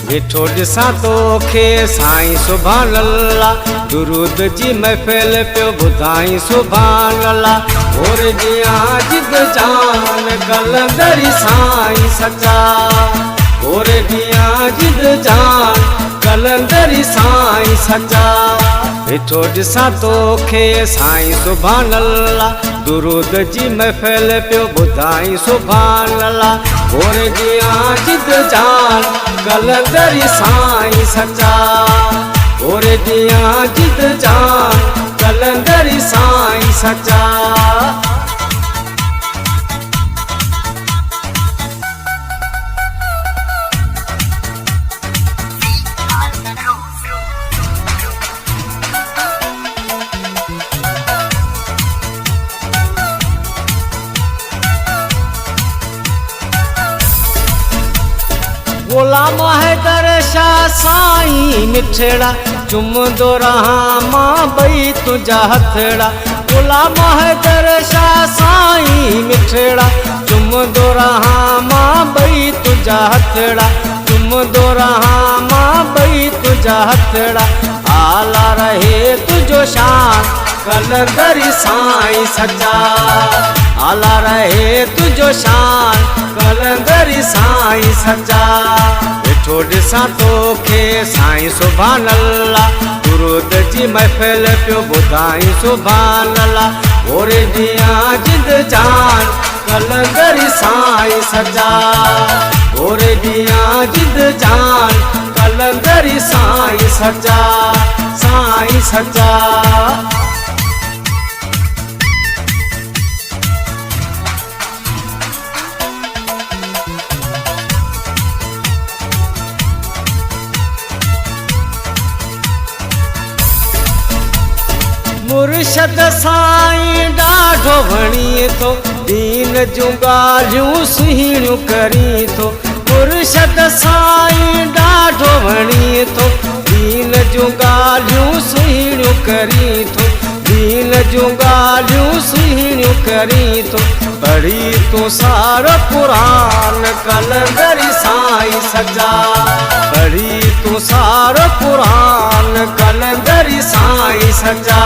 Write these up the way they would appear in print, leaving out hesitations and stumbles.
वेठो ॾिसां तोखे साईं सुभान अल्लाह, दुरूद जी महफ़िल पियो ॿुधाई सुभान अल्लाह। और जियां जिद जान कलंदरी साईं सचा, और जियां जिद जान कलंदरी साईं सचा। वेठो ॾिसां तोखे साईं सुभान अल्लाह, दुरूद जी महफ़िल पियो ॿुधाई सुभान अल्लाह। और जियां जिद जान कलंदरी साईं सचा, और जियां जिद जान कलंदरी साईं सचा। ग़ुलाम हैदर शाह साईं मिठड़ा, चुमंदो रहां मां ॿई तुंहिंजा हथड़ा। ग़ुलाम हैदर शाह साईं मिठड़ा, चुमंदो रहां मां ॿई तुंहिंजा हथड़ा। चुमंदो रहां मां ॿई तुंहिंजा हथड़ा। आला रहे तुंहिंजो शान कलंदरी साईं सचा, आला रहे तुंहिंजो शान कलंदरी साईं सचा। वेठो ॾिसां तोखे साईं सुभान अल्लाह, दुरूद जी महफ़िल पियो ॿुधाई सुभान अल्लाह। और जियां जिद जान कलंदरी साईं सचा, और जियां जिद जान कलंदरी साईं सचा, साईं सचा। मुर्शद साईं ॾाढो वणी थो, दीन जूं ॻाल्हियूं सुहिणियूं करी थो। मुर्शद साईं ॾाढो वणी थो, दीन जूं ॻाल्हियूं सुहिणियूं करी थो। दीन जूं ॻाल्हियूं सुहिणियूं करी थो। पढ़ी तूं सारो क़ुरान कलंदरी साईं सचा, पढ़ी तूं सारो क़ुरान कलंदरी साईं सचा।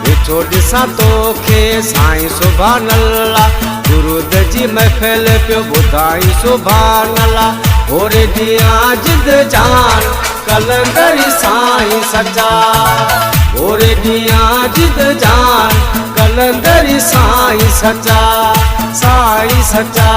वेठो ॾिसां तोखे साईं सुभान अल्लाह, दुरूद जी महफ़िल पियो ॿुधाई सुभान अल्लाह। और जियां जिद जान कलंदरी साईं सचा, और जियां जिद जान कलंदरी साईं सचा, साईं सचा।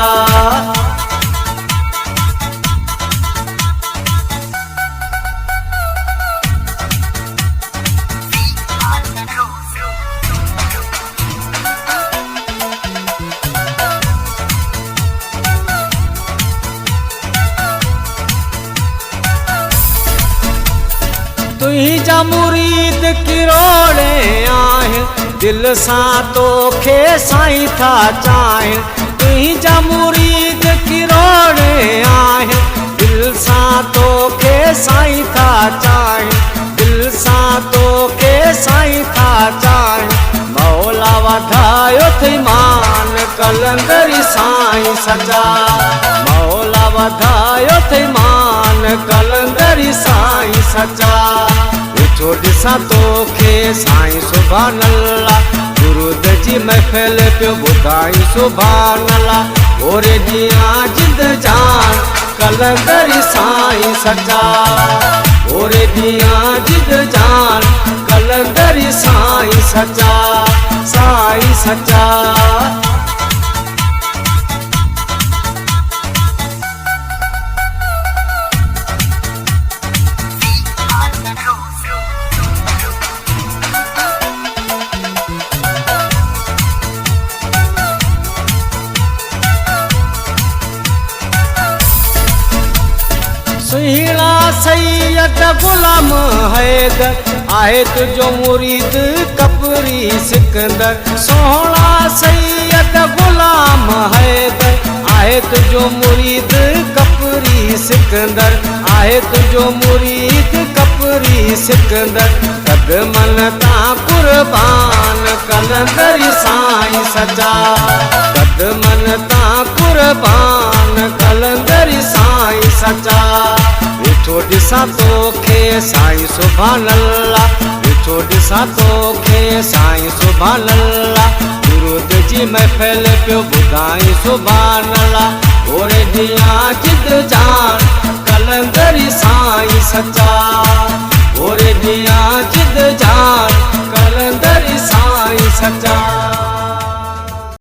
तुंहिंजा मुरीद किरोड़े आहिनि, दिल सां तोखे साईं था चाहिनि। तुंहिंजा मुरीद किरोड़े आहिनि, दिल सां तोखे साईं था चाहिनि। दिल सां तोखे साईं था चाहिनि। मौला वधायो थई मान कलंदरी साईं सचा, मौला वधायो थई मान कलंदरी साईं सचा। वेठो ॾिसां तोखे साईं सुभान अल्लाह, दुरूद जी महफ़िल पियो ॿुधाई सुभान अल्लाह। और जियां जिद जान कलंदरी साईं सचा, और जियां जिद जान कलंदरी साईं सचा, साईं सचा। सुहिणा सैयद ग़ुलाम हैदर, आहे तुझो मुरीद कपरी सिकंदर। सोहणा सैयद ग़ुलाम हैदर, आहे तुझो मुरीद कपरी सिकंदर। आहे तुझो मुरीद कपरी सिकंदर। कदमन तां कुर्बान कलंदरी साईं सचा, कदमन तां कुर्बान कलंदरी साईं सचा। ॾिठो ॾिसां तोखे साईं सुभान अल्लाह, ॾिठो ॾिसां तोखे साईं सुभान अल्लाह। दुरूद जी महफ़िल पियो ॿुधाई सुभान अल्लाह। ओरे ॾींहुं जिद जान कलंदरी साईं सच्चा, ओरे ॾींहुं